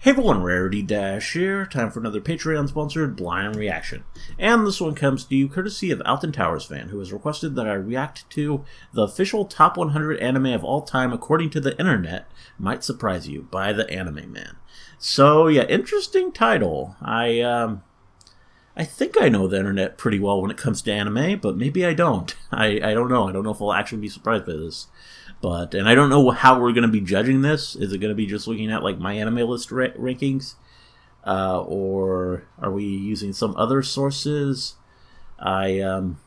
Hey everyone, Rarity Dash here. Time for another Patreon-sponsored blind reaction. And this one comes to you courtesy of Alton Towers fan, who has requested that I react to the official top 100 anime of all time according to the internet, Might Surprise You, by the Anime Man. So yeah, interesting title. I think I know the internet pretty well when it comes to anime, but maybe I don't. I don't know. I don't know if I'll actually be surprised by this. And I don't know how we're going to be judging this. Is it going to be just looking at like my anime list rankings? Or are we using some other sources? I'm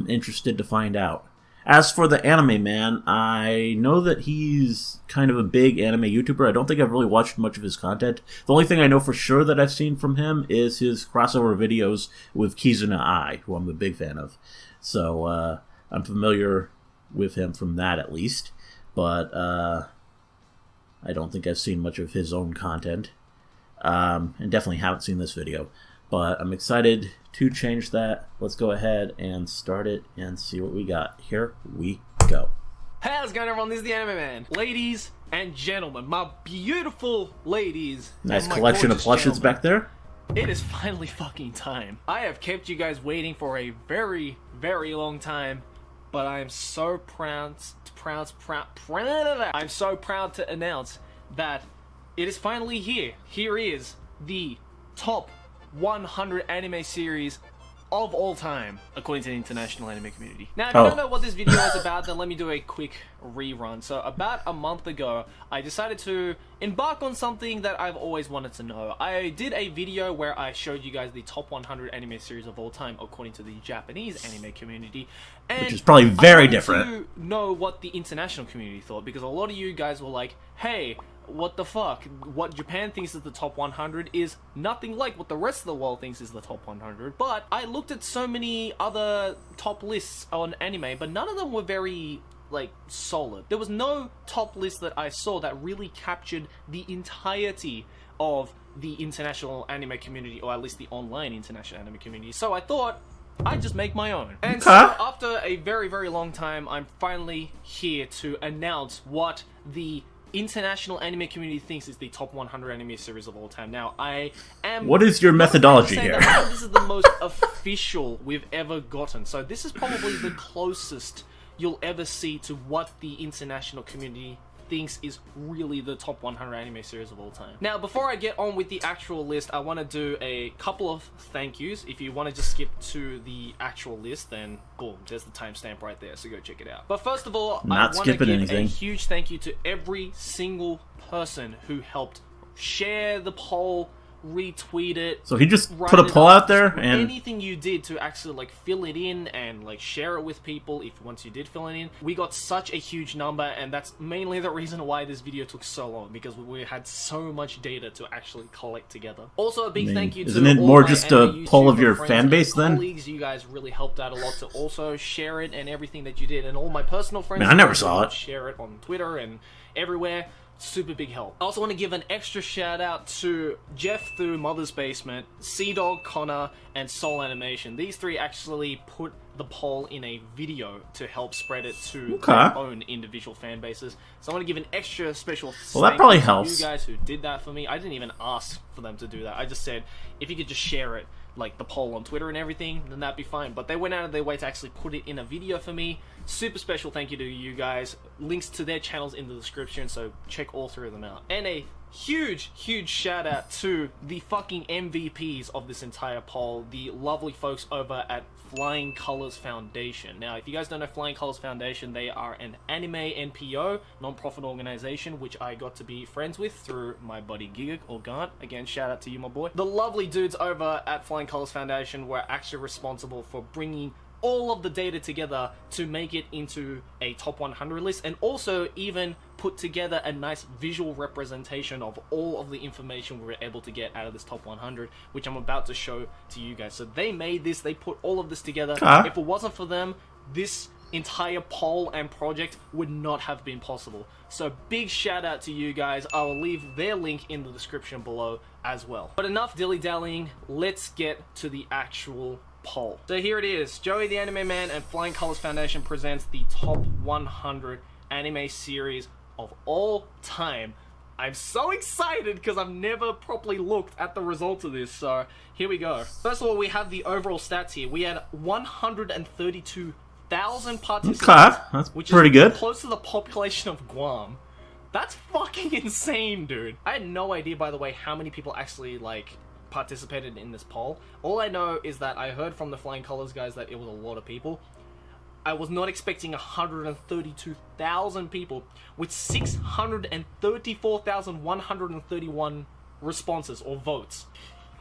interested to find out. As for the Anime Man, I know that he's kind of a big anime YouTuber. I don't think I've really watched much of his content. The only thing I know for sure that I've seen from him is his crossover videos with Kizuna Ai, who I'm a big fan of. So I'm familiar with him from that at least. But I don't think I've seen much of his own content. And definitely haven't seen this video. But I'm excited to change that. Let's go ahead and start it and see what we got. Here we go. Hey, how's it going, everyone? This is the Anime Man. Ladies and gentlemen, my beautiful ladies. Nice collection of plushes back there. It is finally fucking time. I have kept you guys waiting for a very, very long time, but I am so proud I'm so proud to announce that it is finally here. Here is the top 100 anime series of all time, according to the international anime community. Now, if you don't know what this video is about, then let me do a quick rerun. So, about a month ago, I decided to embark on something that I've always wanted to know. I did a video where I showed you guys the top 100 anime series of all time, according to the Japanese anime community. And which is probably very different. I wanted to know what the international community thought, because a lot of you guys were like, hey, what the fuck? What Japan thinks is the top 100 is nothing like what the rest of the world thinks is the top 100. But I looked at so many other top lists on anime, but none of them were very, like, solid. There was no top list that I saw that really captured the entirety of the international anime community, or at least the online international anime community. So I thought I'd just make my own. And so after a very, very long time, I'm finally here to announce what the international anime community thinks is the top 100 anime series of all time. Now, I am... What is your methodology here? This is the most official we've ever gotten. So this is probably the closest you'll ever see to what the international community thinks is really the top 100 anime series of all time. Now, before I get on with the actual list, I want to do a couple of thank yous. If you want to just skip to the actual list, then boom, there's the timestamp right there, so go check it out. But first of all, I want to give a huge thank you to every single person who helped share the poll, retweet it. So he just put a poll out there, and anything you did to actually like fill it in and like share it with people, if once you did fill it in, we got such a huge number, and that's mainly the reason why this video took so long, because we had so much data to actually collect together. Also, a big thank you to isn't it more just a poll of your fan base then? Colleagues, you guys really helped out a lot to also share it and everything that you did, and all my personal friends. Man, I never saw it. Share it on Twitter and everywhere. Super big help. I also want to give an extra shout out to Jeff through Mother's Basement, Sea-Dog, Connor, and Soul Animation. These three actually put the poll in a video to help spread it to their own individual fan bases. So I want to give an extra special that probably thank helps. You guys who did that for me. I didn't even ask for them to do that. I just said, if you could just share it, like the poll on Twitter and everything, then that'd be fine. But they went out of their way to actually put it in a video for me. Super special thank you to you guys. Links to their channels in the description, so check all three of them out. And a huge, huge shout out to the fucking MVPs of this entire poll, the lovely folks over at Flying Colors Foundation. Now, if you guys don't know Flying Colors Foundation, they are an anime NPO, non-profit organization, which I got to be friends with through my buddy Gigak or Gant. Again, shout out to you, my boy. The lovely dudes over at Flying Colors Foundation were actually responsible for bringing all of the data together to make it into a top 100 list, and also even put together a nice visual representation of all of the information we were able to get out of this top 100, which I'm about to show to you guys. So they made this, they put all of this together. If it wasn't for them, this entire poll and project would not have been possible. So big shout out to you guys. I will leave their link in the description below as well. But enough dilly-dallying, let's get to the actual poll. So here it is. Joey the Anime Man and Flying Colors Foundation presents the top 100 anime series of all time. I'm so excited because I've never properly looked at the results of this, so here we go. First of all, we have the overall stats here. We had 132,000 participants, that's which pretty is good. Close to the population of Guam. That's fucking insane, dude. I had no idea, by the way, how many people actually, like, participated in this poll. All I know is that I heard from the Flying Colors guys that it was a lot of people. I was not expecting 132,000 people with 634,131 responses or votes.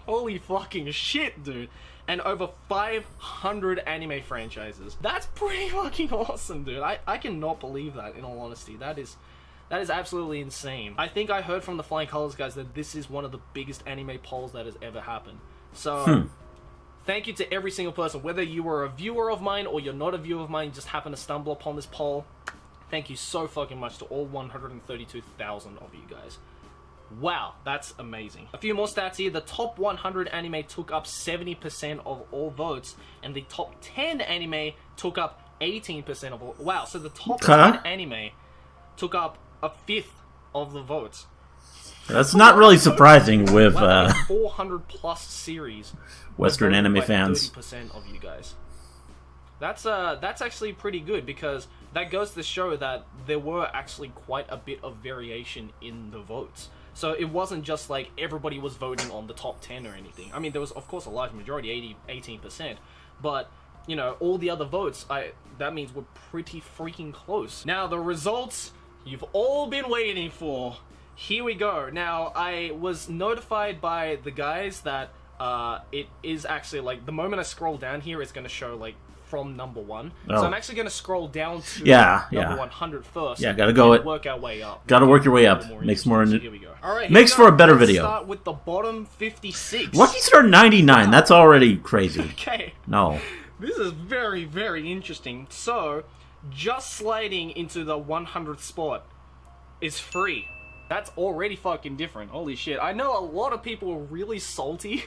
Holy fucking shit, dude. And over 500 anime franchises. That's pretty fucking awesome, dude. I cannot believe that, in all honesty. That is absolutely insane. I think I heard from the Flying Colors guys that this is one of the biggest anime polls that has ever happened. So... Thank you to every single person, whether you were a viewer of mine or you're not a viewer of mine, you just happened to stumble upon this poll. Thank you so fucking much to all 132,000 of you guys. Wow, that's amazing. A few more stats here. The top 100 anime took up 70% of all votes, and the top 10 anime took up 18% of all... Wow, so the top 10 anime took up a fifth of the votes. That's not really surprising with 400 plus series. Western anime fans. 30% of you guys. That's actually pretty good, because that goes to show that there were actually quite a bit of variation in the votes. So it wasn't just like everybody was voting on the top 10 or anything. I mean, there was of course a large majority, 18%, but you know, all the other votes, that means we're pretty freaking close. Now the results you've all been waiting for. Here we go. Now, I was notified by the guys that it is actually, like, the moment I scroll down here, it's going to show, like, from number 1. Oh. So I'm actually going to scroll down to number 100 first. Yeah, gotta go and work our way up. Gotta work your way up. Makes more... So here we go. All right, makes for a better video. Start with the bottom 56. Lucky Star 99. Wow. That's already crazy. Okay. No. This is very, very interesting. So, just sliding into the 100th spot is free. That's already fucking different. Holy shit. I know a lot of people were really salty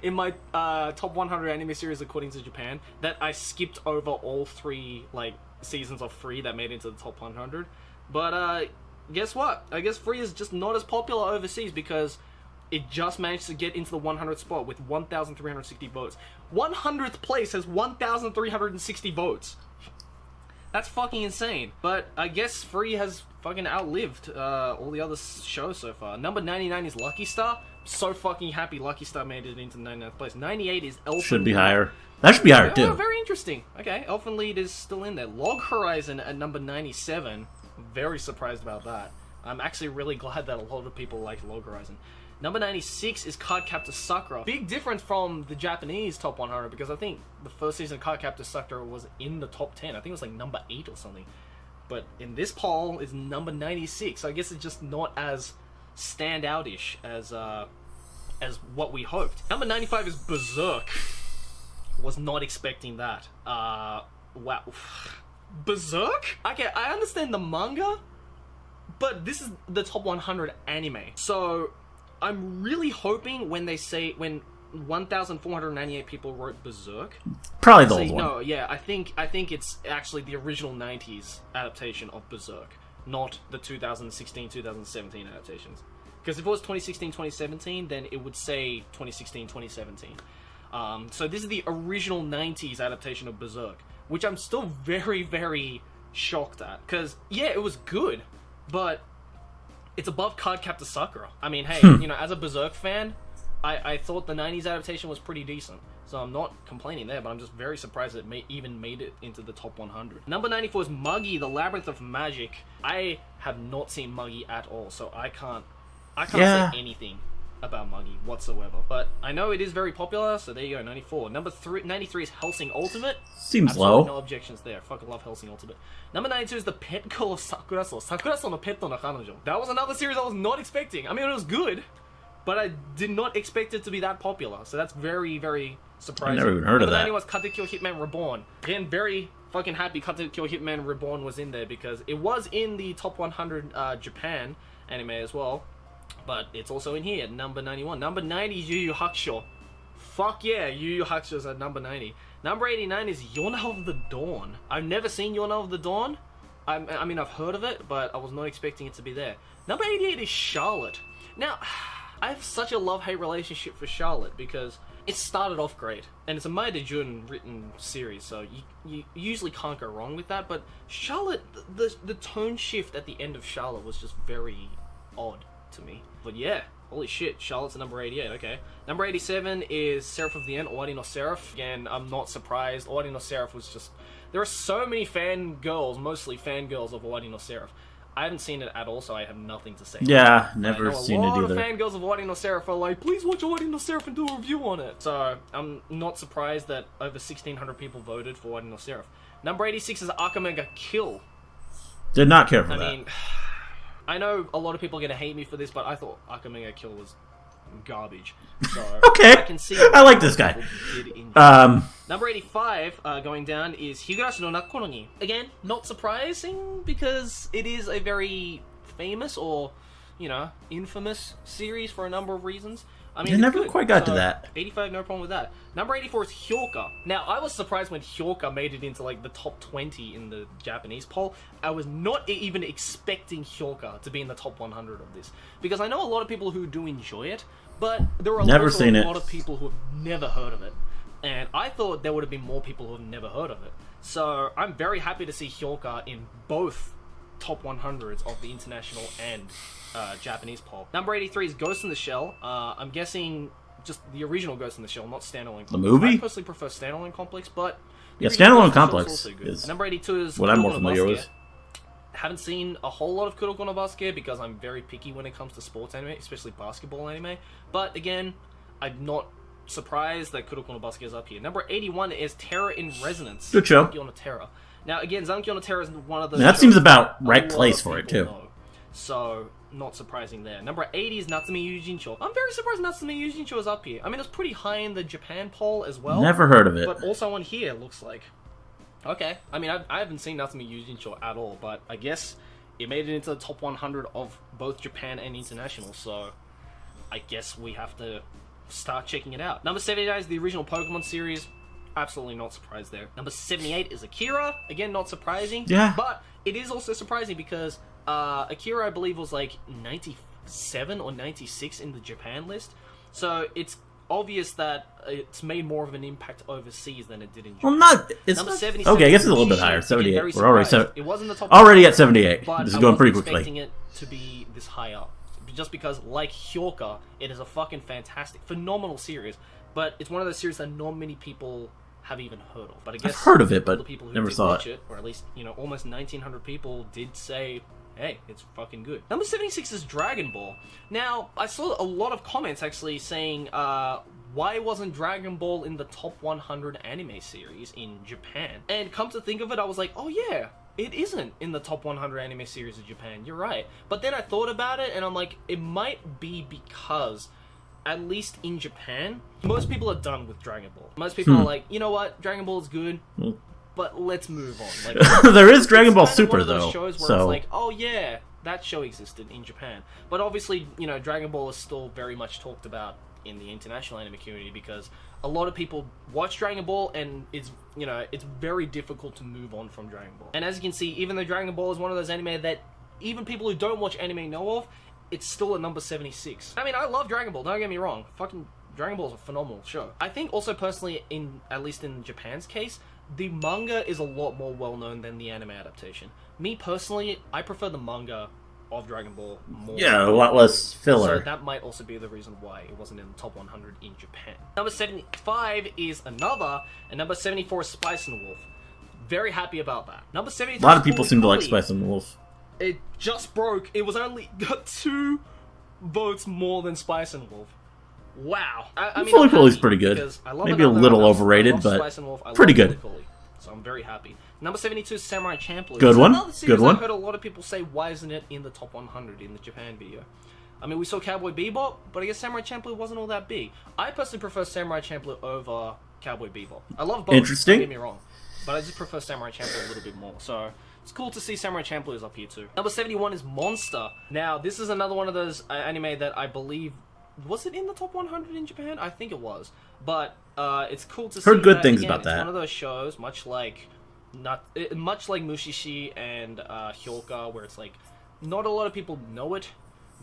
in my top 100 anime series according to Japan that I skipped over all 3 like seasons of Free that made it into the top 100. But guess what? I guess Free is just not as popular overseas because it just managed to get into the 100th spot with 1,360 votes. 100th place has 1,360 votes. That's fucking insane. But I guess Free has fucking outlived all the other shows so far. Number 99 is Lucky Star. So fucking happy Lucky Star made it into 99th place. 98 is Elfen Should be higher. That should be higher too. Oh, very interesting. Okay, Elfen Lied is still in there. Log Horizon at number 97. Very surprised about that. I'm actually really glad that a lot of people like Log Horizon. Number 96 is Cardcaptor Sakura. Big difference from the Japanese top 100 because I think the first season of Cardcaptor Sakura was in the top 10. I think it was like number 8 or something. But in this poll is number 96. So I guess it's just not as standout-ish as what we hoped. Number 95 is Berserk. Was not expecting that. Wow. Berserk? Okay, I understand the manga, but this is the top 100 anime. So I'm really hoping when 1,498 people wrote Berserk. Probably the old one. No, yeah, I think it's actually the original 90s adaptation of Berserk, not the 2016-2017 adaptations. Because if it was 2016-2017, then it would say 2016-2017. So this is the original 90s adaptation of Berserk, which I'm still very, very shocked at. Because, yeah, it was good, but it's above Cardcaptor Sakura. I mean, hey, you know, as a Berserk fan, I thought the 90s adaptation was pretty decent. So I'm not complaining there, but I'm just very surprised it even made it into the top 100. Number 94 is Muggy, The Labyrinth of Magic. I have not seen Muggy at all, so I can't say anything about Muggy whatsoever. But I know it is very popular, so there you go, 94. Number 93 is Hellsing Ultimate. Seems low. No objections there. Fucking love Hellsing Ultimate. Number 92 is The Pet Girl of Sakuraso. Sakuraso no Petto no Kanojo. That was another series I was not expecting. I mean, it was good, but I did not expect it to be that popular. So that's very, very surprising. I never even heard of that. Number 90 was Katekyo Hitman Reborn. Again, very fucking happy Katekyo Hitman Reborn was in there because it was in the top 100 Japan anime as well. But it's also in here at number 91. Number 90 is Yu Yu Hakusho. Fuck yeah, Yu Yu Hakusho's at number 90. Number 89 is Yona of the Dawn. I've never seen Yona of the Dawn. I mean, I've heard of it, but I was not expecting it to be there. Number 88 is Charlotte. Now, I have such a love-hate relationship for Charlotte because it started off great, and it's a Maya Jun written series, so you usually can't go wrong with that. But Charlotte, the tone shift at the end of Charlotte was just very odd to me. But yeah, holy shit, Charlotte's at number 88, okay. Number 87 is Seraph of the End, Owari no Seraph. Again, I'm not surprised. Owari no Seraph was just... There are so many fangirls, mostly fangirls of Owari no Seraph. I haven't seen it at all, so I have nothing to say. Yeah, never seen it either. A lot of fangirls of Owari no Seraph are like, please watch Owari no Seraph and do a review on it. So, I'm not surprised that over 1,600 people voted for Owari no Seraph. Number 86 is Akamega Kill. Did not care for that. I mean, I know a lot of people are going to hate me for this, but I thought Akamega Kill was garbage. So, okay, I can see I like this guy. Number 85, going down, is Higurashi no Nakono ni. Again, not surprising, because it is a very famous, or, you know, infamous series for a number of reasons. I mean, I never quite got to that. 85, no problem with that. Number 84 is Hyoka. Now, I was surprised when Hyoka made it into, like, the top 20 in the Japanese poll. I was not even expecting Hyoka to be in the top 100 of this. Because I know a lot of people who do enjoy it, but there are also a lot of people who have never heard of it. And I thought there would have been more people who have never heard of it. So I'm very happy to see Hyoka in both top 100s of the international and Japanese poll. Number 83 is Ghost in the Shell. I'm guessing just the original Ghost in the Shell, not Standalone Complex. The movie? I personally prefer Standalone Complex, but... Yeah, Standalone Complex is number 82 is what I'm more familiar with. Haven't seen a whole lot of Kuroko no Basuke because I'm very picky when it comes to sports anime, especially basketball anime. But again, I'm not surprised that Kuroko no Basuke is up here. Number 81 is Terror in Resonance. Good show. Zankyo no Terror. Now, again, Zankyo no Terror is one of those... That seems about right place for it, too. So, not surprising there. Number 80 is Natsume Yujincho. I'm very surprised Natsume Yujincho is up here. I mean, it's pretty high in the Japan poll as well. Never heard of it. But also on here, looks like. Okay. I mean, I haven't seen Natsume Yujincho at all, but I guess it made it into the top 100 of both Japan and international, so I guess we have to start checking it out. Number 79 is the original Pokemon series. Absolutely not surprised there. Number 78 is Akira. Again, not surprising. Yeah. But it is also surprising because Akira, I believe, was like 97 or 96 in the Japan list. So it's obvious that it's made more of an impact overseas than it did in Japan. Well, it's Number not... 77 Okay, I guess it's a little bit higher. 78. We're already, it was in the top already at 78. But This is going pretty quickly. I wasn't expecting it to be this high up. Just because, like Hyoka, it is a fucking fantastic, phenomenal series. But it's one of those series that not many people have even heard of. But I guess I've heard of it, but the people who never did saw watch it. Or at least, you know, almost 1,900 people did say, hey, it's fucking good. Number 76 is Dragon Ball. Now, I saw a lot of comments actually saying, why wasn't Dragon Ball in the top 100 anime series in Japan? And come to think of it, I was like, oh yeah, it isn't in the top 100 anime series of Japan. You're right. But then I thought about it, and I'm like, it might be because, at least in Japan, most people are done with Dragon Ball. Most people are like, you know what, Dragon Ball is good, but let's move on. Like, there is Dragon Ball Super, one of those though. Shows where so it's like, oh yeah, that show existed in Japan. But obviously, you know, Dragon Ball is still very much talked about in the international anime community because a lot of people watch Dragon Ball and it's, you know, it's very difficult to move on from Dragon Ball. And as you can see, even though Dragon Ball is one of those anime that even people who don't watch anime know of, it's still at number 76. I mean, I love Dragon Ball, don't get me wrong. Fucking Dragon Ball is a phenomenal show. I think also personally, at least in Japan's case, the manga is a lot more well-known than the anime adaptation. Me personally, I prefer the manga of Dragon Ball more. Yeah, a lot less filler. So that might also be the reason why it wasn't in the top 100 in Japan. Number 75 is Another, and number 74 is Spice and Wolf. Very happy about that. Number 73 a lot of people seem to like Spice and Wolf. It just broke. It was only got 2 votes more than Spice and Wolf. Wow. I mean, Fully pretty good. Maybe a little overrated, but pretty good. So I'm very happy. Number 72 is Samurai Champloo. Good one. Good one. I've heard a lot of people say, why isn't it in the top 100 in the Japan video? I mean, we saw Cowboy Bebop, but I guess Samurai Champloo wasn't all that big. I personally prefer Samurai Champloo over Cowboy Bebop. I love both. Interesting. Don't get me wrong. But I just prefer Samurai Champloo a little bit more. So it's cool to see Samurai Champloo is up here too. Number 71 is Monster. Now, this is another one of those anime that I believe... Was it in the top 100 in Japan? I think it was. But it's cool to see Heard good that, things again, about that. It's one of those shows, much like much like Mushishi and Hyoka, where it's like not a lot of people know it,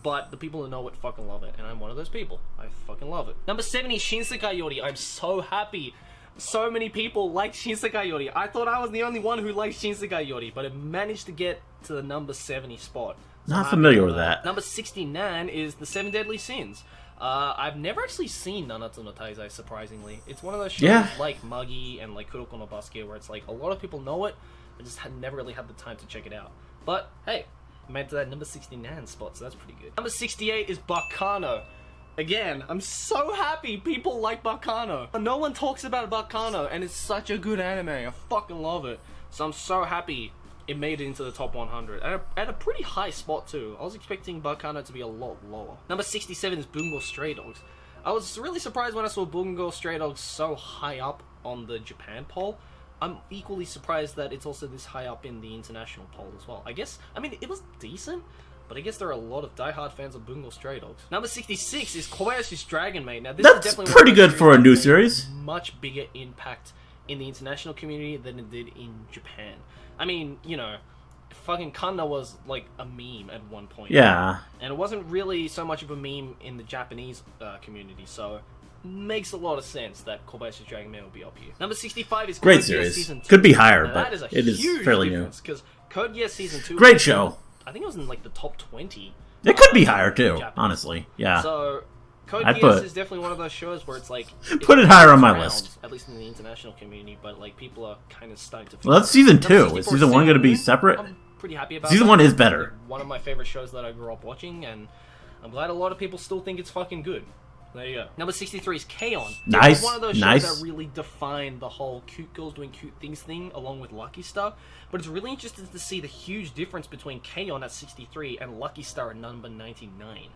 but the people who know it fucking love it, and I'm one of those people. I fucking love it. Number 70, Shinsekai Yori. I'm so happy. So many people like Shinsekai Yori. I thought I was the only one who liked Shinsekai Yori, but it managed to get to the number 70 spot. So Not familiar with that. Number 69 is The Seven Deadly Sins. I've never actually seen Nanatsu no Taizai, surprisingly. It's one of those shows like Muggy and like Kuroko no Basuke, where it's like a lot of people know it, I just never really had the time to check it out. But hey, I made it to that number 69 spot, so that's pretty good. Number 68 is Baccano. Again, I'm so happy people like Baccano. No one talks about Baccano, and it's such a good anime. I fucking love it. So I'm so happy it made it into the top 100. At a pretty high spot, too. I was expecting Baccano to be a lot lower. Number 67 is Bungo Stray Dogs. I was really surprised when I saw Bungo Stray Dogs so high up on the Japan poll. I'm equally surprised that it's also this high up in the international poll as well. I mean, it was decent, but I guess there are a lot of diehard fans of Bungo Stray Dogs. Number 66 is Kobayashi's Dragon Maid. Now, this is definitely pretty good for a new series. Much bigger impact in the international community than it did in Japan. I mean, you know, fucking Kanda was like a meme at one point. Yeah. And it wasn't really so much of a meme in the Japanese community, so makes a lot of sense that Kobayashi's Dragon Maid will be up here. Number 65 is Great Code series. Geass Season 2. Could be higher, now, but it is fairly new. Because Code Geass Season 2... Great show. I think it was in like the top 20. It could be higher too, honestly. Yeah. So, Code Geass is definitely one of those shows where it's like... Put it higher on my list. At least in the international community, but like people are kind of starting to... Well, that's Season 2. Is Season 1 going to be separate? I'm pretty happy about Season 1 is better. One of my favorite shows that I grew up watching, and I'm glad a lot of people still think it's fucking good. There you go. Number 63 is K-On! Nice. It's one of those shows that really defined the whole cute girls doing cute things thing, along with Lucky Star. But it's really interesting to see the huge difference between K-On! At 63 and Lucky Star at number 99.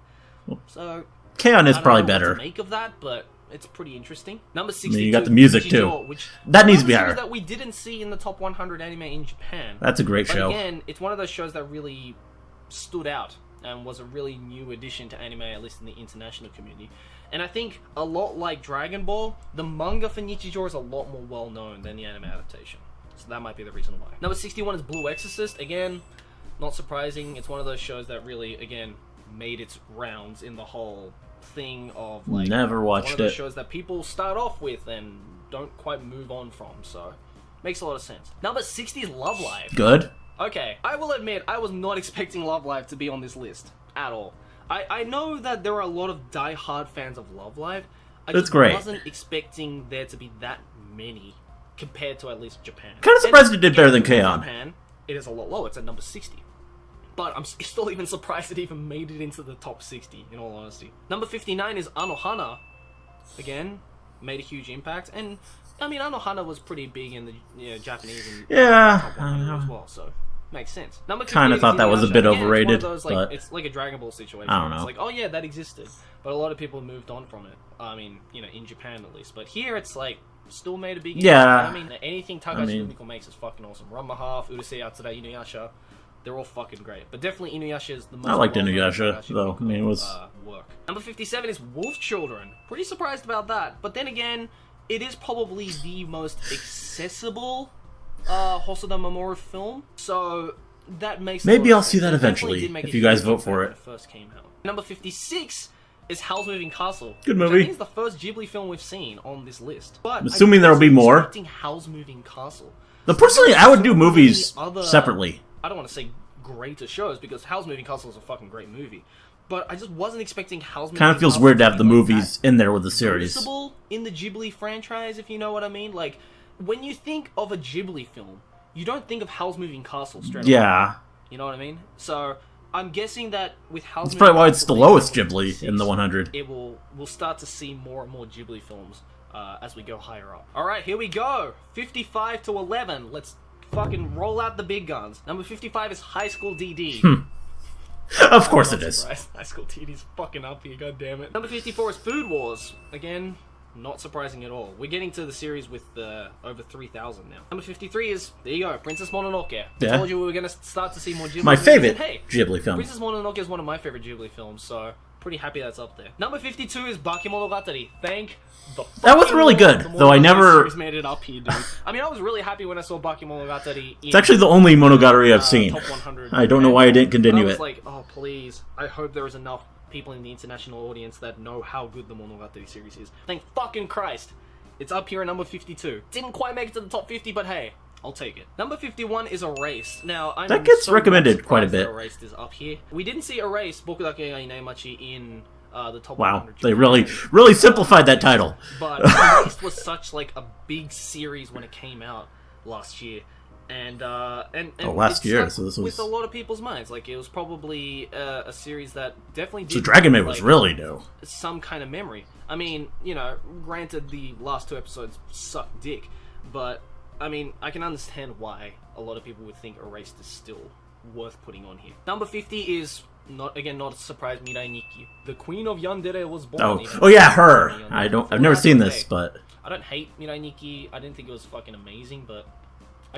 So K-On! Is probably I don't know better. what to make of that, but it's pretty interesting. Number 62. I mean, you got the music too. Which that needs to be higher. That we didn't see in the top 100 anime in Japan. That's a great show. Again, it's one of those shows that really stood out and was a really new addition to anime, at least in the international community. And I think a lot like Dragon Ball, the manga for Nichijou is a lot more well known than the anime adaptation. So that might be the reason why. Number 61 is Blue Exorcist. Again, not surprising. It's one of those shows that really, again, made its rounds in the whole thing of like... Never watched one of those shows that people start off with and don't quite move on from. So, makes a lot of sense. Number 60 is Love Live. Good. Okay, I will admit, I was not expecting Love Live to be on this list. At all. I know that there are a lot of die-hard fans of Love Live. I just wasn't expecting there to be that many compared to at least Japan. Kind of surprised it did better than K-On! Japan, it is a lot lower. It's at number 60. But I'm still even surprised it even made it into the top 60, in all honesty. Number 59 is Anohana. Again, made a huge impact. And, I mean, Anohana was pretty big in the Japanese and top 100 as well, so... makes sense. Number 58 kind of thought that was a bit overrated, it's one of those, like, but it's like a Dragon Ball situation. I don't know. It's like, oh yeah, that existed, but a lot of people moved on from it. I mean, you know, in Japan at least. But here, it's like still made a big impact. I mean, anything Takashi Yumiko makes is fucking awesome. Ranma Half, Urusei Yatsura, Inuyasha, they're all fucking great. But definitely Inuyasha is the most. I liked Inuyasha though. I mean, it was work. Number 57 is Wolf Children. Pretty surprised about that, but then again, it is probably the most accessible Hosoda Mamoru film. So. That makes maybe I'll see that eventually if you guys vote for it. First came out. Number 56 is Howl's Moving Castle. Good movie. Which I think is the first Ghibli film we've seen on this list. But I'm assuming there will be more. Howl's Moving Castle. But personally, I would do movies separately. I don't want to say greater shows because Howl's Moving Castle is a fucking great movie. But I just wasn't expecting Howl's Moving Castle. Kind of feels weird to have the movies in there with the series. In the Ghibli franchise, if you know what I mean. Like when you think of a Ghibli film, you don't think of Howl's Moving Castle straight away. Yeah. You know what I mean? So, I'm guessing that with Howl's Moving Castle... That's probably why it's the lowest Ghibli in the 100. We'll start to see more and more Ghibli films as we go higher up. Alright, here we go! 55 to 11. Let's fucking roll out the big guns. Number 55 is High School DD. Of course it is. High School DD's fucking up here, god damn it. Number 54 is Food Wars. Again... not surprising at all. We're getting to the series with over 3,000 now. Number 53 is, there you go, Princess Mononoke. I told you we were going to start to see more Ghibli my films. favorite Hey, Ghibli film. Princess Mononoke is one of my favorite Ghibli films, so pretty happy that's up there. Number 52 is Bakemonogatari. Thank the That was really good, the though I never... series made it up here, dude. I mean, I was really happy when I saw Bakemonogatari. It's actually the only Monogatari I've seen. Top 100. I don't know why I didn't continue I was it. like, oh, please. I hope there is enough people in the international audience that know how good the Monogatari series is. Thank fucking Christ. It's up here at number 52. Didn't quite make it to the top 50, but hey, I'll take it. Number 51 is Erased. Now, I'm that gets so recommended quite a bit. Erased is up here. We didn't see Erased, Bokudake ga Inaimachi, in the top Wow, 100. they really simplified that title. But Erased was such like a big series when it came out last year. And last year, so this was with a lot of people's minds. Like, it was probably a series that definitely did. So Dragon Maid like, was really new. Some kind of memory. I mean, you know, granted the last 2 episodes sucked dick, but I mean, I can understand why a lot of people would think Erased is still worth putting on here. Number 50 is not a surprise. Mirai Nikki, the Queen of Yandere, was born. Oh yeah, her. I've never seen this, but I don't hate Mirai Nikki. I didn't think it was fucking amazing, but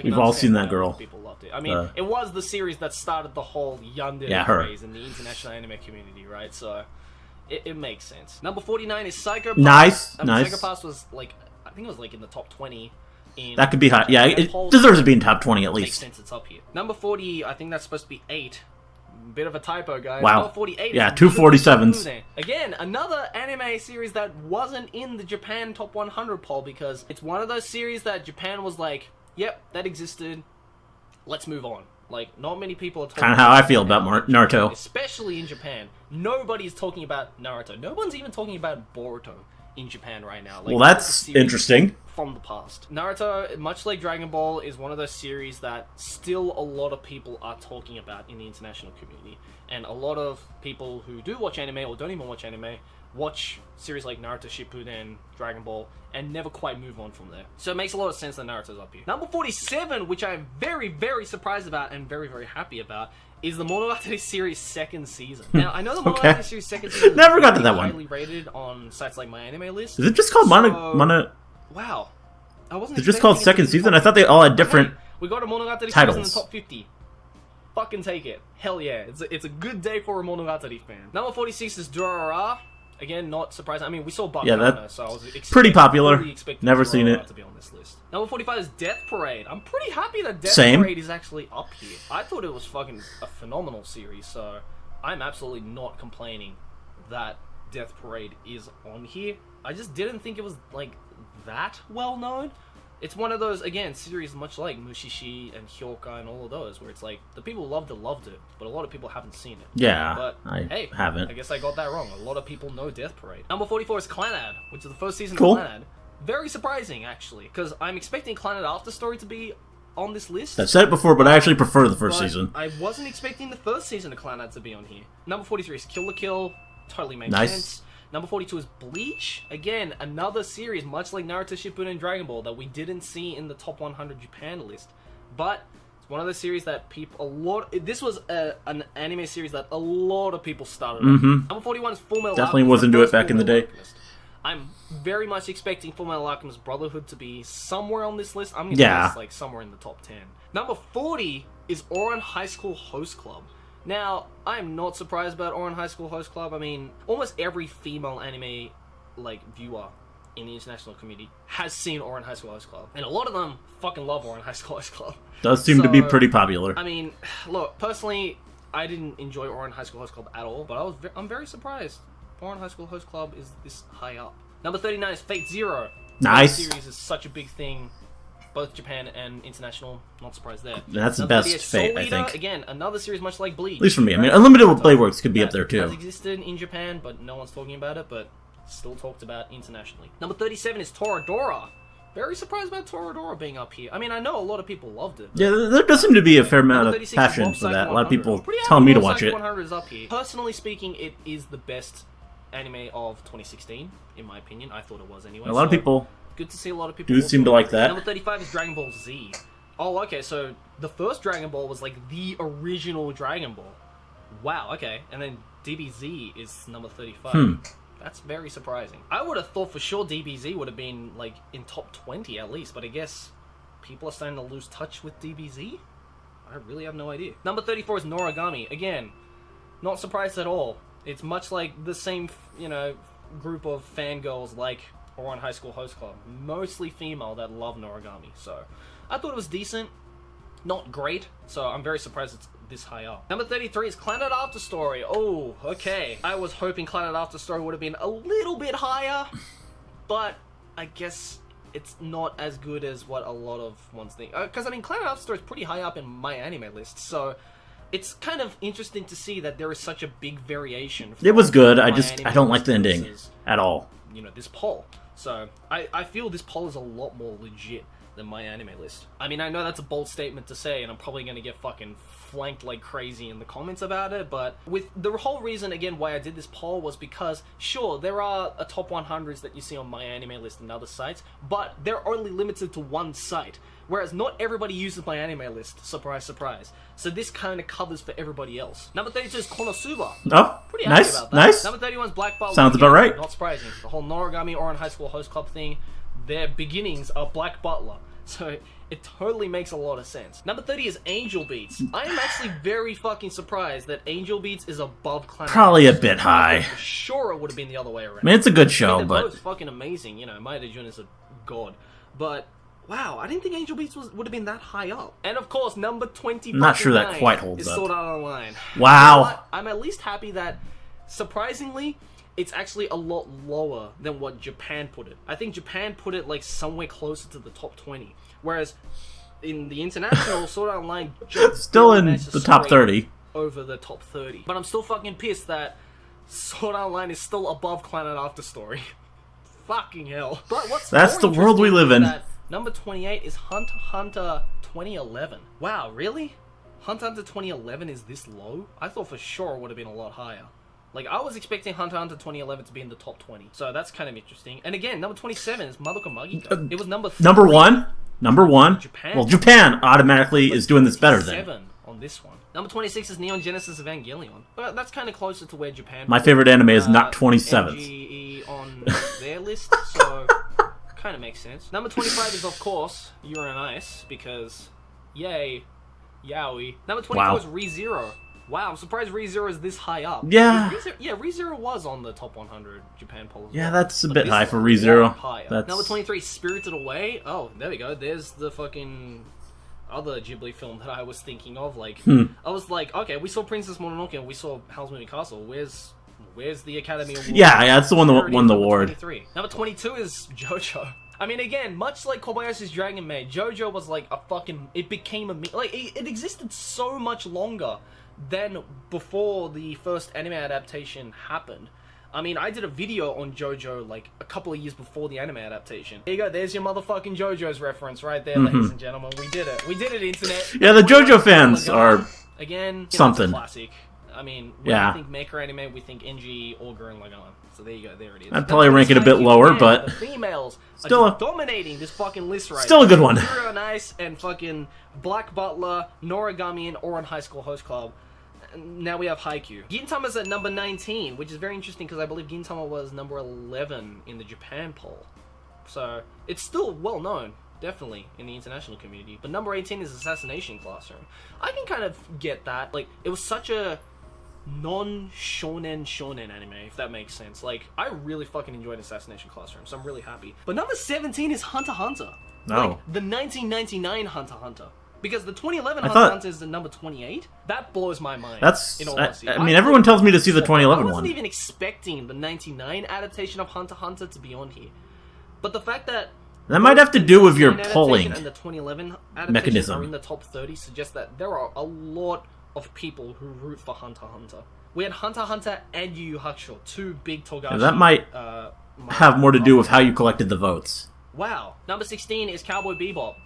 we've all seen that girl. People loved it. I mean, it was the series that started the whole Yandere craze in the international anime community, right? So it makes sense. Number 49 is Psycho Pass. Nice. Psycho Pass was like, I think it was like in the top 20. That could be high. Yeah, it deserves to be in top 20 at least. Makes sense it's up here. Number 40, I think that's supposed to be 8. Bit of a typo, guys. Wow. Number 48 yeah, is 247s. Again, another anime series that wasn't in the Japan Top 100 poll because it's one of those series that Japan was like, yep, that existed. Let's move on. Like, not many people are talking kind of how I feel about Naruto. Especially in Japan. Nobody's talking about Naruto. No one's even talking about Boruto in Japan right now. Like, well, that's interesting. From the past. Naruto, much like Dragon Ball, is one of those series that still a lot of people are talking about in the international community. And a lot of people who do watch anime, or don't even watch anime, watch series like Naruto Shippuden, Dragon Ball, and never quite move on from there. So it makes a lot of sense that Naruto's up here. Number 47, which I'm very, very surprised about and very, very happy about, is the Monogatari series 2nd season. Now, I know the Monogatari series 2nd season is never got to that one. Highly rated on sites like My Anime List. Is it just called Mono? Wow. I wasn't. It's just called 2nd season? I thought they all had different we got a Monogatari titles. series in the top 50. Fucking take it. Hell yeah. It's a good day for a Monogatari fan. Number 46 is Durarara. Again, not surprising. I mean, we saw Bakana, so I was pretty popular. Never Durarara seen it. To be on this list. Number 45 is Death Parade. I'm pretty happy that Death Same. Parade is actually up here. I thought it was fucking a phenomenal series, so I'm absolutely not complaining that Death Parade is on here. I just didn't think it was, like, that well known. It's one of those, again, series much like Mushishi and Hyoka and all of those, where it's like, the people who loved it, but a lot of people haven't seen it. Yeah, but I haven't. I guess I got that wrong. A lot of people know Death Parade. Number 44 is Clannad, which is the first season cool. of Clannad. Very surprising, actually, because I'm expecting Clannad After Story to be on this list. I've said it before, but I actually prefer the first season. I wasn't expecting the first season of Clannad to be on here. Number 43 is Kill la Kill. Totally makes sense. Number 42 is Bleach. Again, another series, much like Naruto Shippuden and Dragon Ball, that we didn't see in the top 100 Japan list. But it's one of those series that this was an anime series that a lot of people started on. Number 41 is Fullmetal Definitely Alchemist, wasn't do it back in the day. Alchemist. I'm very much expecting Fullmetal Alchemist Brotherhood to be somewhere on this list. I'm going to guess like somewhere in the top 10. Number 40 is Ouran High School Host Club. Now, I'm not surprised about Ouran High School Host Club. I mean, almost every female anime viewer in the international community has seen Ouran High School Host Club. And a lot of them fucking love Ouran High School Host Club. Does seem to be pretty popular. I mean, look, personally, I didn't enjoy Ouran High School Host Club at all, but I'm very surprised Ouran High School Host Club is this high up. Number 39 is Fate Zero. Nice. The series is such a big thing, both Japan and international. Not surprised there. That's the best Fate, I think. Again, another series much like Bleach. At least for me. I mean, Unlimited Blade Works could be up there too. Has existed in Japan, but no one's talking about it, but still talked about internationally. Number 37 is Toradora. Very surprised about Toradora being up here. I mean, I know a lot of people loved it. Yeah, there does seem to be a fair amount of passion for that. A lot of people telling me to watch it. 100 is up here. Personally speaking, it is the best anime of 2016, in my opinion. I thought it was anyway. A lot of people good to see a lot of people do seem to like that. Number 35 is Dragon Ball Z. Oh, okay, so the first Dragon Ball was like the original Dragon Ball. Wow, okay. And then DBZ is number 35. That's very surprising. I would have thought for sure DBZ would have been like in top 20 at least, but I guess people are starting to lose touch with DBZ? I really have no idea. Number 34 is Noragami. Again, not surprised at all. It's much like the same, group of fangirls like Ouran High School Host Club. Mostly female that love Noragami. So, I thought it was decent. Not great. So, I'm very surprised it's this high up. Number 33 is Planet After Story. Oh, okay. I was hoping Planet After Story would have been a little bit higher. But, I guess it's not as good as what a lot of ones think. Because, Planet After Story is pretty high up in my anime list. So, it's kind of interesting to see that there is such a big variation. It was good. I don't like the ending at all. This poll. So, I feel this poll is a lot more legit than my anime list. I know that's a bold statement to say, and I'm probably going to get fucking flanked like crazy in the comments about it, but with the whole reason, again, why I did this poll was because, sure, there are a top 100s that you see on my anime list and other sites, but they're only limited to one site. Whereas not everybody uses my anime list. Surprise, surprise. So this kind of covers for everybody else. Number 32 is Konosuba. Oh, pretty happy about that. Nice. Number 31 is Black Butler. Sounds about right. Not surprising. The whole Noragami Ouran High School Host Club thing, their beginnings are Black Butler. So it totally makes a lot of sense. Number 30 is Angel Beats. I am actually very fucking surprised that Angel Beats is above Planet. Probably a bit high. For sure it would have been the other way around. It's a good show, they're but both fucking amazing. Maeda Jun is a god. But wow, I didn't think Angel Beats would have been that high up. And of course, number 20. I'm not sure that quite holds is up. Sword Art Online. Wow. You know what? I'm at least happy that, surprisingly, it's actually a lot lower than what Japan put it. I think Japan put it like somewhere closer to the top 20, whereas in the international, Sword Art Online still in the top 30 over the top 30. But I'm still fucking pissed that Sword Art Online is still above Planet After Story. Fucking hell. But that's the world we live in. Number 28 is Hunter x Hunter 2011. Wow, really? Hunter x Hunter 2011 is this low? I thought for sure it would have been a lot higher. Like, I was expecting Hunter x Hunter 2011 to be in the top 20. So that's kind of interesting. And again, number 27 is Madoka Magica. It was number 3. Number one? Number one? Japan. Well, Japan automatically is doing this better then. 7 on this one. Number 26 is Neon Genesis Evangelion. But that's kind of closer to where Japan... My favorite anime is not 27th. MGE on their list, so... kind of makes sense. Number 25 is, of course, Yuri on Ice, because... Yay. Yowie. Number 24 is ReZero. Wow, I'm surprised ReZero is this high up. Yeah. ReZero was on the top 100 Japan poll. Yeah, that's a bit high for ReZero. Number 23, Spirited Away. Oh, there we go. There's the fucking other Ghibli film that I was thinking of. Like, I was like, okay, we saw Princess Mononoke and we saw Howl's Moving Castle. Where's the Academy Award? Yeah, that's the one that won the award. 23. Number 22 is JoJo. Again, much like Kobayashi's Dragon Maid, JoJo was like a fucking... It became a... Like, it existed so much longer than before the first anime adaptation happened. I did a video on JoJo like a couple of years before the anime adaptation. There you go, there's your motherfucking JoJo's reference right there, ladies and gentlemen. We did it. We did it, internet. Yeah, the JoJo fans are... Again, something. Classic. When we think Maker Anime, we think NG, Olga, and Lagan. So there you go, there it is. I'd probably rank it a bit lower, but... The females still are dominating this fucking list right still now. A good one. Yuri on Ice and fucking Black Butler, Noragami, and Ouran High School Host Club. Now we have Haikyuu. Gintama's at number 19, which is very interesting because I believe Gintama was number 11 in the Japan poll. So, it's still well known, definitely, in the international community. But number 18 is Assassination Classroom. I can kind of get that. Like, it was such a non-shonen anime, if that makes sense. Like, I really fucking enjoyed Assassination Classroom, so I'm really happy. But number 17 is Hunter x Hunter. No. Like, the 1999 Hunter x Hunter. Because the 2011 Hunter x Hunter is the number 28. That blows my mind. That's... in all honesty. everyone tells me to see the 2011 one. I wasn't even expecting the 99 adaptation of Hunter x Hunter to be on here. But the fact that... That might have to do with your polling and the 2011 adaptation mechanism. are in the top 30 suggests that there are a lot of people who root for Hunter x Hunter. We had Hunter x Hunter and Yu Yu Hakusho, two big Togashi... Yeah, that might have more to do with how you collected the votes. Wow. Number 16 is Cowboy Bebop.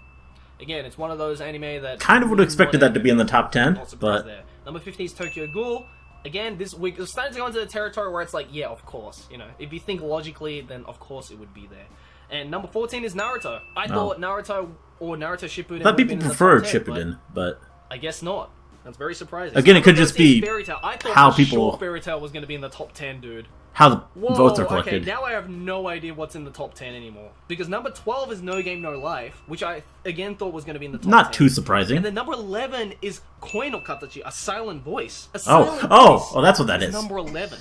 Again, it's one of those anime that... Kind of would have expected that to be in the top 10, but... There. Number 15 is Tokyo Ghoul. Again, this week, we're starting to go into the territory where it's like, yeah, of course. If you think logically, then of course it would be there. And number 14 is Naruto. I thought Naruto or Naruto Shippuden... I thought people preferred Shippuden, but... I guess not. That's very surprising. Again, it could just be Fairy Tail. I thought how for people... sure Fairy Tail was going to be in the top 10, dude. how the Whoa, votes are collected. Okay, now I have no idea what's in the top 10 anymore. Because number 12 is No Game, No Life, which I, again, thought was going to be in the top 10. Not too surprising. And then number 11 is Koi no Katachi, a silent voice. A silent voice. Oh, that's what that is. Number 11.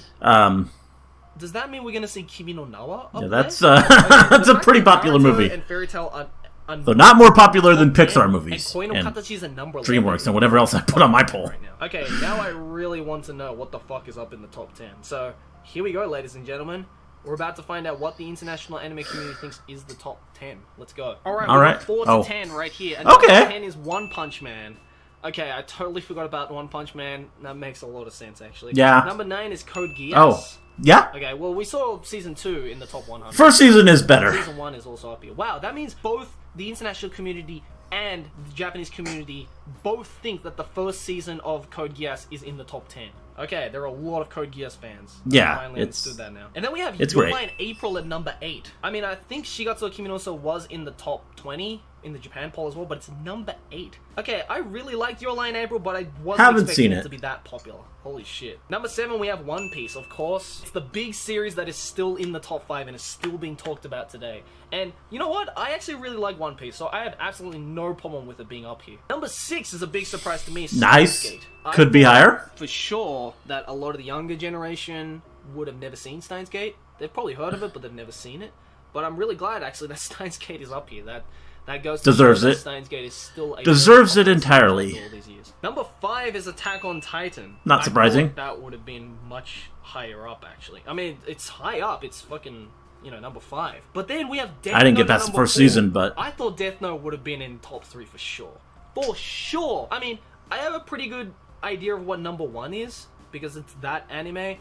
Does that mean we're going to see Kimi no Nawa up that's there? that's a pretty popular movie. And Fairy Tail Though not more popular than Pixar movies. And Koi no Katachi is a number 11. DreamWorks and whatever else I put on my poll. Right now. Okay, now I really want to know what the fuck is up in the top 10. So, here we go, ladies and gentlemen. We're about to find out what the international anime community thinks is the top 10. Let's go. Alright, 4 to 10 right here. And number 10 is One Punch Man. Okay, I totally forgot about One Punch Man. That makes a lot of sense, actually. Yeah. Number 9 is Code Geass. Oh, yeah? Okay, well, we saw Season 2 in the top 100. First season is better. Season 1 is also up here. Wow, that means both the international community and the Japanese community both think that the first season of Code Geass is in the top 10. Okay, there are a lot of Code Geass fans. Yeah, I finally understood that now. And then we have Your Line great. April at number 8. I mean, I think Shigatsu Kimi no Uso was in the top 20 in the Japan poll as well, but it's number 8. Okay, I really liked Your Line April, but I wasn't expecting it to be that popular. Holy shit. Number 7, we have One Piece, of course. It's the big series that is still in the top 5 and is still being talked about today. And you know what? I actually really like One Piece, so I have absolutely no problem with it being up here. Number 6 is a big surprise to me. Nice. Steins Could be higher. For sure that a lot of the younger generation would have never seen Steins Gate. They've probably heard of it, but they've never seen it. But I'm really glad, actually, that Steins Gate is up here. That goes to Deserves show that it. Steins Gate is still a Deserves it entirely. all these years. Number 5 is Attack on Titan. Not surprising. I thought that would have been much higher up, actually. I mean, it's high up. It's fucking, number 5. But then we have Death Note. I didn't get past the first season, but I thought Death Note would have been in top 3 for sure. For sure. I mean, I have a pretty good idea of what number 1 is because it's that anime.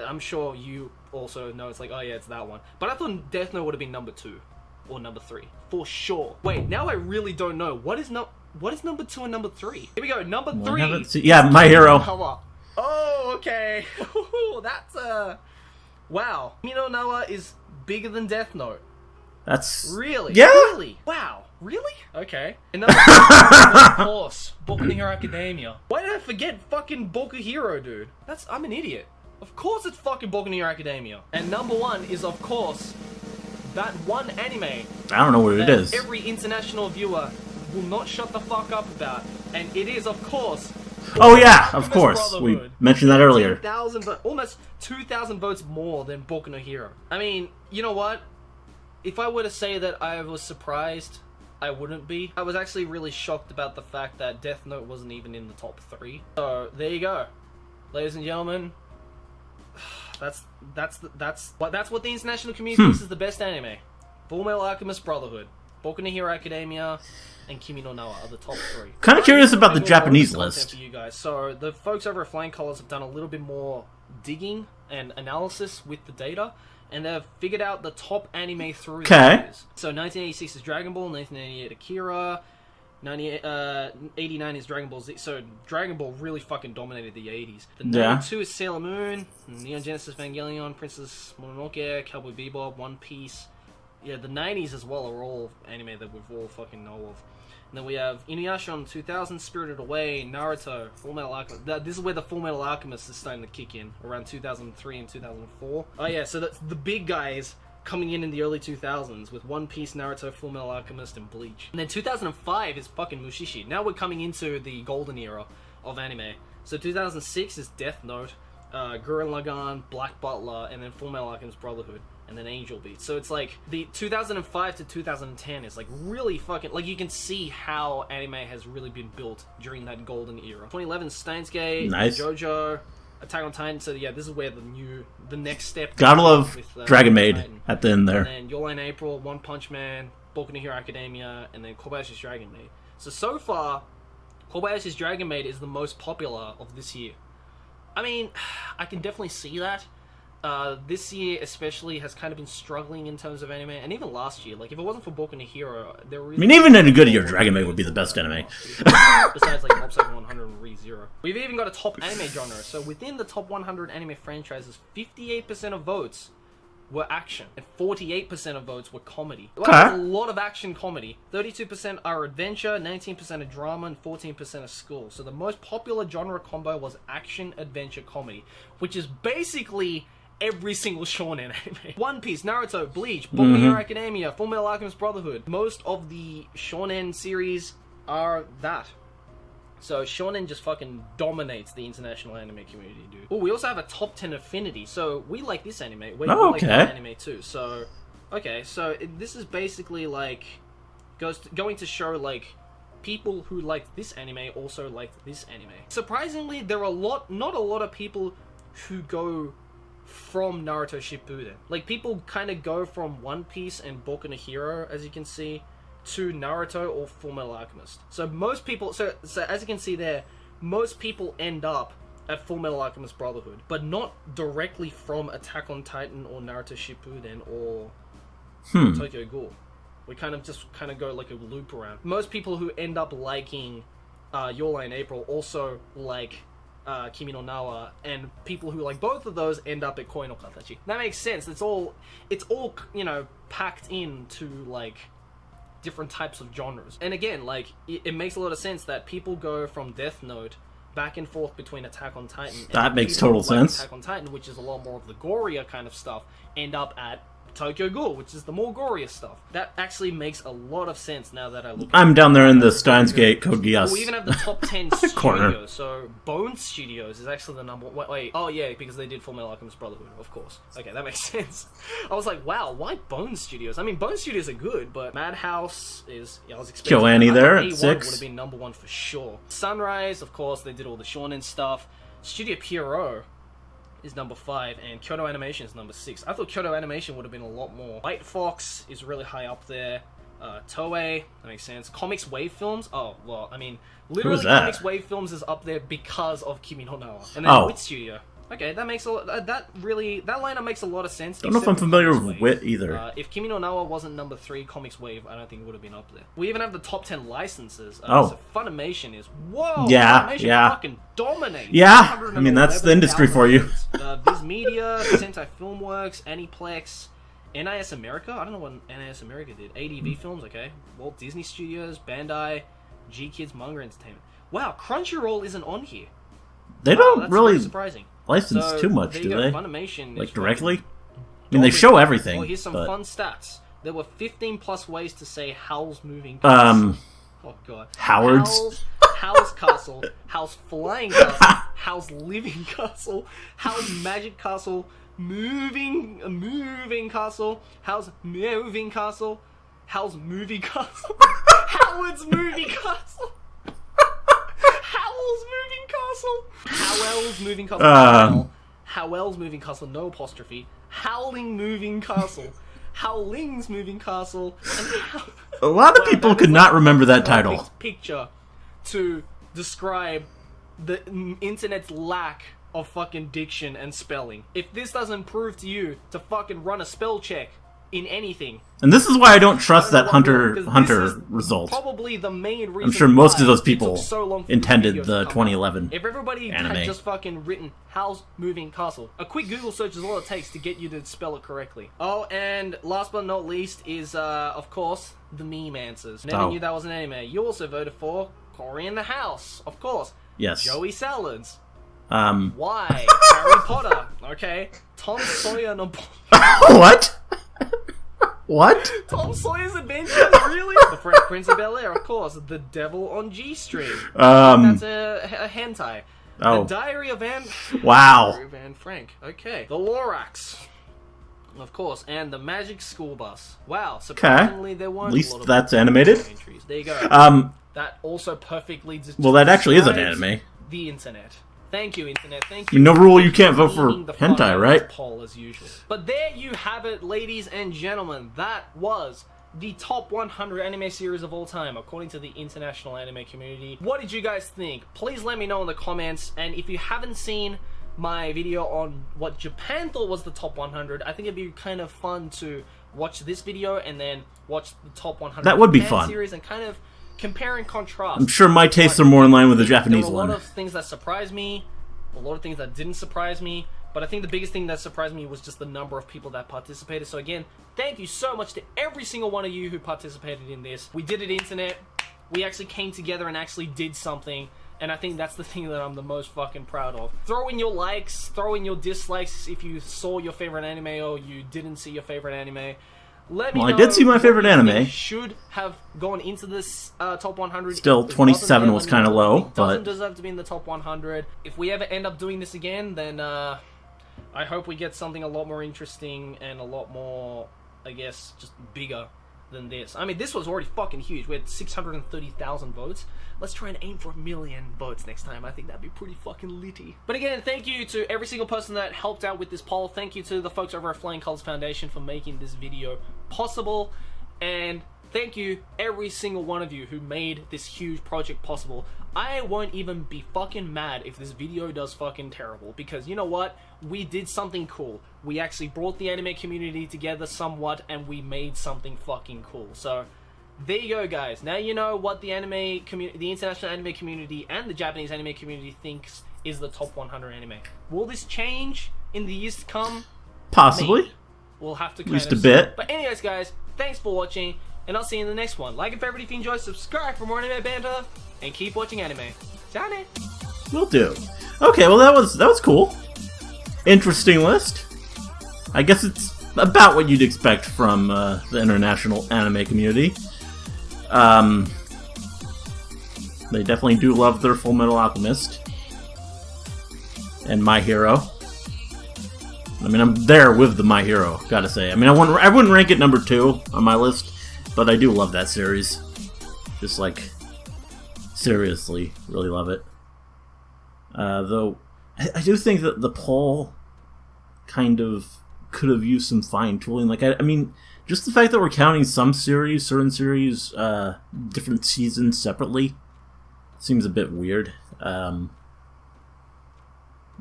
I'm sure you also know it's like, oh yeah, it's that one. But I thought Death Note would have been number 2 or number 3 for sure. Wait, now I really don't know. What is number 2 and number 3? Here we go. Number 3. Yeah, My Hero. Oh, okay. That's wow. Kimi no Nawa is bigger than Death Note. That's Really? Yeah. Really? Wow. Really? Okay. And number 4, of course, Boku no Hero Academia. Why did I forget fucking Boku Hero, dude? I'm an idiot. Of course it's fucking Boku no Hero Academia. And number 1 is, of course, that one anime I don't know what it is. every international viewer will not shut the fuck up about. And it is, of course... Oh yeah, of course. We mentioned that earlier. 10,000, almost 2,000 votes more than Boku no Hero. I mean, you know what? If I were to say that I was surprised, I wouldn't be. I was actually really shocked about the fact that Death Note wasn't even in the top 3. So, there you go. Ladies and gentlemen, that's what the international community thinks is the best anime. Fullmetal Alchemist Brotherhood, Boku no Hero Academia, and Kimi no Nawa are the top 3. Kind of curious about the More Japanese content list. for you guys. So the folks over at Flying Colors have done a little bit more digging and analysis with the data, and they've figured out the top anime through the years. So 1986 is Dragon Ball, 1988 Akira, 89 is Dragon Ball Z. So Dragon Ball really fucking dominated the 80s. The 92 is Sailor Moon, Neon Genesis Evangelion, Princess Mononoke, Cowboy Bebop, One Piece. Yeah, the 90s as well are all anime that we've all fucking know of. And then we have Inuyasha on 2000, Spirited Away, Naruto, Fullmetal Alchemist. This is where the Fullmetal Alchemist is starting to kick in, around 2003 and 2004. Oh yeah, so that's the big guys coming in the early 2000s with One Piece, Naruto, Fullmetal Alchemist, and Bleach. And then 2005 is fucking Mushishi. Now we're coming into the golden era of anime. So 2006 is Death Note, Gurren Lagann, Black Butler, and then Fullmetal Alchemist Brotherhood, and then Angel Beats. So it's like the 2005 to 2010 is like really fucking, like you can see how anime has really been built during that golden era. 2011 Steins Gate, Nice. JoJo, Attack on Titan. So yeah, this is where the next step. Gotta love with, Dragon Maid Titan. at the end there. And then Your Line April, One Punch Man, Boku no Hero Academia, and then Kobayashi's Dragon Maid. So far, Kobayashi's Dragon Maid is the most popular of this year. I mean, I can definitely see that. This year especially has kind of been struggling in terms of anime, and even last year. Like, if it wasn't for Boku no Hero, there really... I mean, even in a good year, Dragon Maid would be the best anime. Besides, like, Mob Psycho 100 and ReZero. We've even got a top anime genre. So within the top 100 anime franchises, 58% of votes were action, and 48% of votes were comedy. Okay. That's a lot of action comedy. 32% are adventure, 19% are drama, and 14% are school. So the most popular genre combo was action, adventure, comedy, which is basically every single shonen anime. One Piece, Naruto, Bleach, Boku no Hero Academia, Fullmetal Alchemist Brotherhood. Most of the shonen series are that. So shonen just fucking dominates the international anime community, dude. Oh, we also have a top 10 affinity. So we like this anime. We like that anime too. So, okay, so this is basically like going to show like people who liked this anime also liked this anime. Surprisingly, there are not a lot of people who go from Naruto Shippuden. Like, people kind of go from One Piece and Boku no Hero, as you can see, to Naruto or Fullmetal Alchemist. So most people, so as you can see there, most people end up at Fullmetal Alchemist Brotherhood, but not directly from Attack on Titan or Naruto Shippuden or Tokyo Ghoul. We kind of go like a loop around. Most people who end up liking Your Lie in April also like Kimi no Na wa, and people who like both of those end up at Koi no Katachi. That makes sense. It's all you know, packed into like different types of genres. And again, like it makes a lot of sense that people go from Death Note back and forth between Attack on Titan. And that makes total sense. Attack on Titan, which is a lot more of the gorier kind of stuff, end up at Tokyo Ghoul, which is the more gorier stuff. That actually makes a lot of sense now that I look at it. I'm down there in the Steins Gate Code Geass. We even have the top 10 corner. studios. So Bone Studios is actually the number one. Wait, oh yeah, because they did Fullmetal Alchemist Brotherhood, of course. Okay, that makes sense. I was like, wow, why Bone Studios? I mean, Bone Studios are good, but Madhouse is... Yeah, I was expecting... Kyoani there at A1 6. would have been number one for sure. Sunrise, of course, they did all the shonen stuff. Studio Pierrot is number 5, and Kyoto Animation is number 6. I thought Kyoto Animation would have been a lot more. White Fox is really high up there. Toei, that makes sense. Comics Wave Films, oh, well, I mean, literally Comics Wave Films is up there because of Kimi no Na wa. And then Wit Studio. Okay, that makes a lot, that lineup makes a lot of sense. Don't know if I'm familiar with Wit either. If Kimi no Na wa wasn't number 3, Comics Wave, I don't think it would have been up there. We even have the top 10 licenses. So Funimation is, whoa! Funimation fucking dominates. Yeah, I mean, that's the industry for you. Viz Media, Sentai Filmworks, Aniplex, NIS America? I don't know what NIS America did. ADV Films, okay. Walt Disney Studios, Bandai, G-Kids Manga Entertainment. Wow, Crunchyroll isn't on here. They don't really surprising. license too much, do they? Funimation like, directly? I mean, they show everything. Well, here's some fun stats. There were 15 plus ways to say Howl's Moving Castle. Oh, God. Howard's? Howl's Castle. Howl's Flying Castle. Howl's Living Castle. Howl's Magic Castle. Moving Castle. How's Moving Castle. How's Movie Castle. Howard's Movie Castle. Howl's Moving Castle. Howell's Moving Castle. Howell's Moving Castle, no apostrophe. Howling Moving Castle. Howling's Moving Castle. And a lot of people could not remember that title. Picture to describe the internet's lack of fucking diction and spelling. If this doesn't prove to you to fucking run a spell check in anything. And this is why I don't trust that Hunter result. Probably the main reason. I'm sure most of those people so intended the 2011 If everybody anime. had just fucking written Howl's Moving Castle, a quick Google search is all it takes to get you to spell it correctly. Oh, and last but not least is, of course, the meme answers. Never knew that was an anime. You also voted for Cory in the House, of course. Yes. Joey Salads. Why? Harry Potter. Okay. Tom Sawyer no... What? What? Tom Sawyer's Adventures, really? The Fresh Prince of Bel-Air, of course. The Devil on G-String. That's a hentai. The Diary of Anne... Wow. Diary of Anne Frank. Okay. The Lorax. Of course. And the Magic School Bus. Wow. Surprisingly, there weren't At least a lot of that's animated. Entries. There you go. That also perfectly... Well, that actually is an anime. The internet. Thank you, internet. Thank you. No rule you can't vote for hentai, right? Poll as usual. But there you have it, ladies and gentlemen. That was the top 100 anime series of all time, according to the international anime community. What did you guys think? Please let me know in the comments. And if you haven't seen my video on what Japan thought was the top 100, I think it'd be kind of fun to watch this video and then watch the top 100 that would be Japan fun. series and kind of compare and contrast. I'm sure my tastes are more in line with the Japanese one. There were a lot of things that surprised me, a lot of things that didn't surprise me, but I think the biggest thing that surprised me was just the number of people that participated. So again, thank you so much to every single one of you who participated in this. We did it, internet. We actually came together and actually did something, And I think that's the thing that I'm the most fucking proud of. Throw in your likes, throw in your dislikes if you saw your favorite anime or you didn't see your favorite anime. Let me know. I did see my favorite anime. Should have gone into this top 100. Still, 27 was kind of low, but doesn't deserve to be in the top 100. If we ever end up doing this again, then I hope we get something a lot more interesting and a lot more, I guess, just bigger than this. I mean, this was already fucking huge. We had 630,000 votes. Let's try and aim for 1 million votes next time. I think that'd be pretty fucking litty. But again, thank you to every single person that helped out with this poll. Thank you to the folks over at Flying Colors Foundation for making this video possible. And thank you every single one of you who made this huge project possible. I won't even be fucking mad if this video does fucking terrible, because you know what? We did something cool. We actually brought the anime community together somewhat, and we made something fucking cool. So there you go, guys. Now you know what the anime community, the international anime community, and the Japanese anime community thinks is the top 100 anime. Will this change in the years to come? possibly. Maybe. We'll have to At least a bit. But anyways, guys, thanks for watching, and I'll see you in the next one. Like and favorite if you enjoyed, subscribe for more anime banter, and keep watching anime. Ciao. Will do. Okay, well that was cool. Interesting list. I guess it's about what you'd expect from the international anime community. They definitely do love their Full Metal Alchemist and My Hero. I mean, I'm there with the My Hero, gotta say. I mean, I wouldn't rank it number 2 on my list, but I do love that series. Just like, seriously, really love it. Though, I do think that the poll kind of could have used some fine-tuning. Like, I mean, just the fact that we're counting some series, certain series, different seasons separately, seems a bit weird.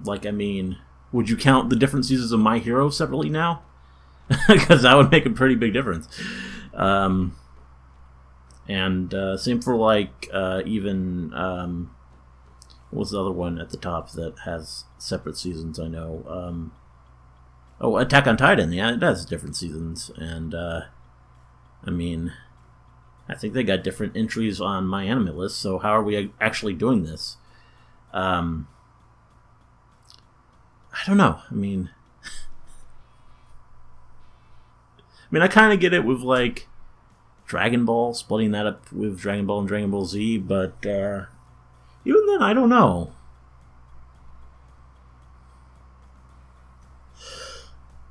Like, I mean, would you count the different seasons of My Hero separately now? Because that would make a pretty big difference. And same for, like, even... what's the other one at the top that has separate seasons, I know? Oh, Attack on Titan, yeah, it has different seasons. And, I mean, I think they got different entries on my anime list, so how are we actually doing this? I don't know. I mean, I kind of get it with, like, Dragon Ball, splitting that up with Dragon Ball and Dragon Ball Z, but, even then, I don't know.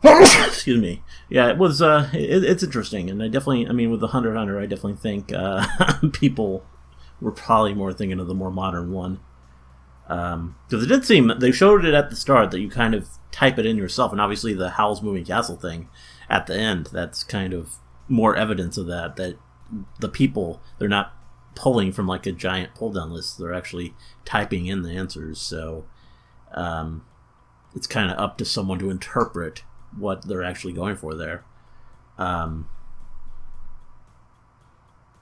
Excuse me. Yeah, it was, it's interesting, and I definitely, I mean, with the Hunter x Hunter, I definitely think, people were probably more thinking of the more modern one. Because it did seem, they showed it at the start that you kind of type it in yourself, and obviously the Howl's Moving Castle thing at the end, that's kind of more evidence of that the people, they're not pulling from like a giant pull-down list, they're actually typing in the answers, so it's kind of up to someone to interpret what they're actually going for there.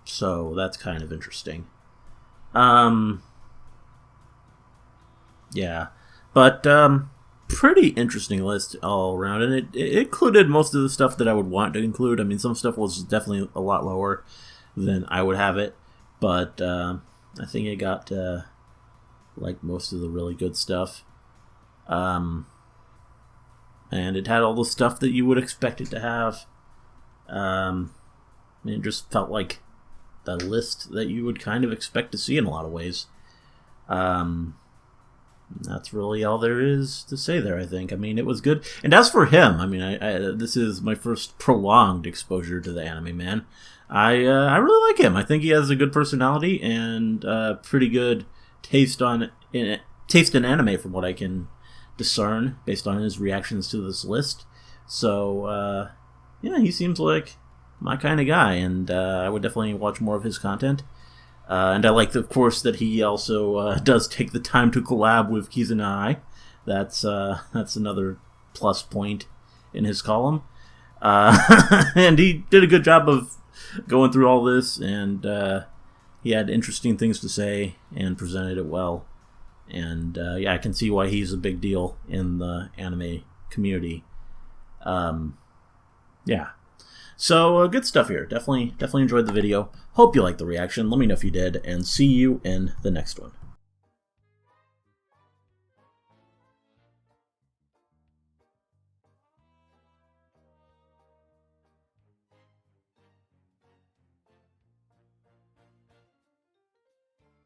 So that's kind of interesting. Yeah, but pretty interesting list all around, and it included most of the stuff that I would want to include. I mean, some stuff was definitely a lot lower than I would have it, but I think it got like most of the really good stuff. And it had all the stuff that you would expect it to have. It just felt like the list that you would kind of expect to see in a lot of ways. That's really all there is to say there, I think. I mean, it was good. And as for him, I mean, this is my first prolonged exposure to the anime man. I really like him. I think he has a good personality and pretty good taste in anime, from what I can discern based on his reactions to this list. So, yeah, he seems like my kind of guy, and I would definitely watch more of his content. And I like, of course, that he also does take the time to collab with Kizuna. That's another plus point in his column. And he did a good job of going through all this, and he had interesting things to say and presented it well. And yeah, I can see why he's a big deal in the anime community. Yeah. So, good stuff here. Definitely enjoyed the video. Hope you liked the reaction. Let me know if you did, and see you in the next one.